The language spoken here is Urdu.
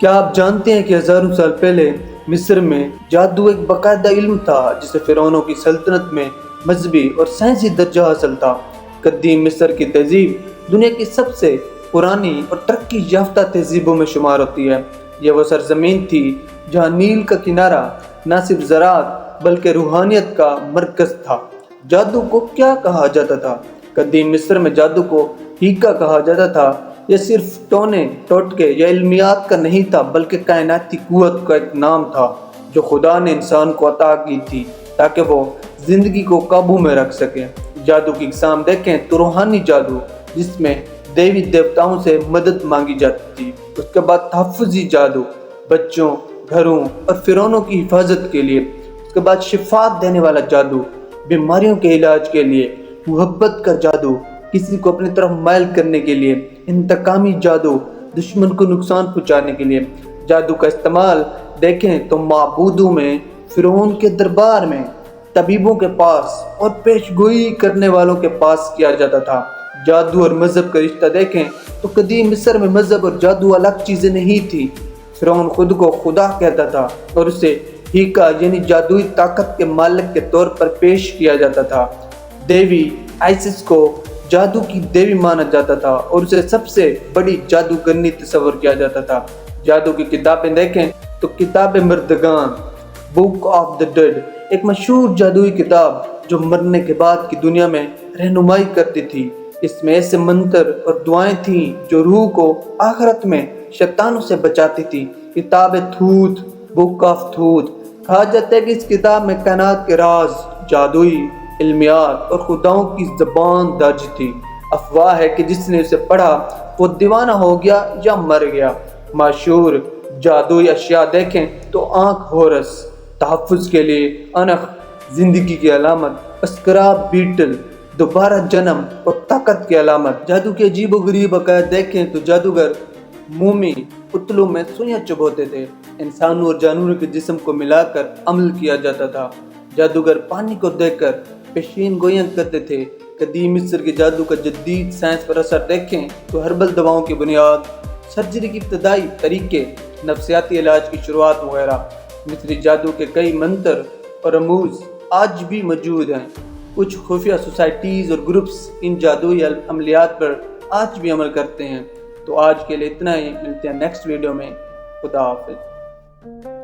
کیا آپ جانتے ہیں کہ ہزاروں سال پہلے مصر میں جادو ایک باقاعدہ علم تھا جسے فرعونوں کی سلطنت میں مذہبی اور سائنسی درجہ حاصل تھا۔ قدیم مصر کی تہذیب دنیا کی سب سے پرانی اور ترقی یافتہ تہذیبوں میں شمار ہوتی ہے۔ یہ وہ سرزمین تھی جہاں نیل کا کنارہ نہ صرف زراعت بلکہ روحانیت کا مرکز تھا۔ جادو کو کیا کہا جاتا تھا؟ قدیم مصر میں جادو کو ہیکا کہا جاتا تھا۔ یہ صرف ٹونے ٹوٹکے یا علمیات کا نہیں تھا بلکہ کائناتی قوت کا ایک نام تھا جو خدا نے انسان کو عطا کی تھی تاکہ وہ زندگی کو قابو میں رکھ سکے۔ جادو کی اقسام دیکھیں تو روحانی جادو جس میں دیوی دیوتاؤں سے مدد مانگی جاتی تھی۔ اس کے بعد تحفظی جادو بچوں، گھروں اور فرعونوں کی حفاظت کے لیے۔ اس کے بعد شفاعت دینے والا جادو بیماریوں کے علاج کے لیے۔ محبت کا جادو کسی کو اپنی طرف مائل کرنے کے لیے۔ انتقامی جادو دشمن کو نقصان پہنچانے کے لیے۔ جادو کا استعمال دیکھیں تو معبودوں میں، فرعون کے دربار میں، طبیبوں کے پاس اور پیش گوئی کرنے والوں کے پاس کیا جاتا تھا۔ جادو اور مذہب کا رشتہ دیکھیں تو قدیم مصر میں مذہب اور جادو الگ چیزیں نہیں تھی۔ فرعون خود کو خدا کہتا تھا اور اسے ہیکا یعنی جادوئی طاقت کے مالک کے طور پر پیش کیا جاتا تھا۔ دیوی آئسس کو جادو کی دیوی مانا جاتا تھا اور اسے سب سے بڑی جادوگرنی تصور کیا جاتا تھا۔ جادو کی کتابیں دیکھیں تو کتاب مردگان، بک آف دا ڈیڈ، ایک مشہور جادوئی کتاب جو مرنے کے بعد کی دنیا میں رہنمائی کرتی تھی۔ اس میں ایسے منتر اور دعائیں تھیں جو روح کو آخرت میں شیطانوں سے بچاتی تھی۔ کتاب تھوت، بک آف تھوت، کہا جاتا ہے کہ اس کتاب میں کائنات کے راز، جادوئی علمیات اور خداؤں کی زبان درج تھی۔ افواہ ہے کہ جس نے اسے پڑھا وہ دیوانہ ہو گیا یا مر گیا۔ مشہور جادوئی اشیاء دیکھیں تو آنکھ ہورس تحفظ کے لیے، انخ زندگی کی علامت، اسکراب بیٹل دوبارہ جنم اور طاقت کی علامت۔ جادو کے عجیب و غریب عقائد دیکھیں تو جادوگر مومی پتلوں میں سوئیاں چبھوتے تھے۔ انسانوں اور جانوروں کے جسم کو ملا کر عمل کیا جاتا تھا۔ جادوگر پانی کو دیکھ کر پیشین گوئیاں کرتے تھے۔ قدیم مصر کے جادو کا جدید سائنس پر اثر دیکھیں تو ہربل دواؤں کی بنیاد، سرجری کی ابتدائی طریقے، نفسیاتی علاج کی شروعات وغیرہ۔ مصری جادو کے کئی منتر اور رموز آج بھی موجود ہیں۔ کچھ خفیہ سوسائٹیز اور گروپس ان جادوئی عملیات پر آج بھی عمل کرتے ہیں۔ تو آج کے لیے اتنا ہی، ملتے ہیں نیکسٹ ویڈیو میں۔ خدا حافظ۔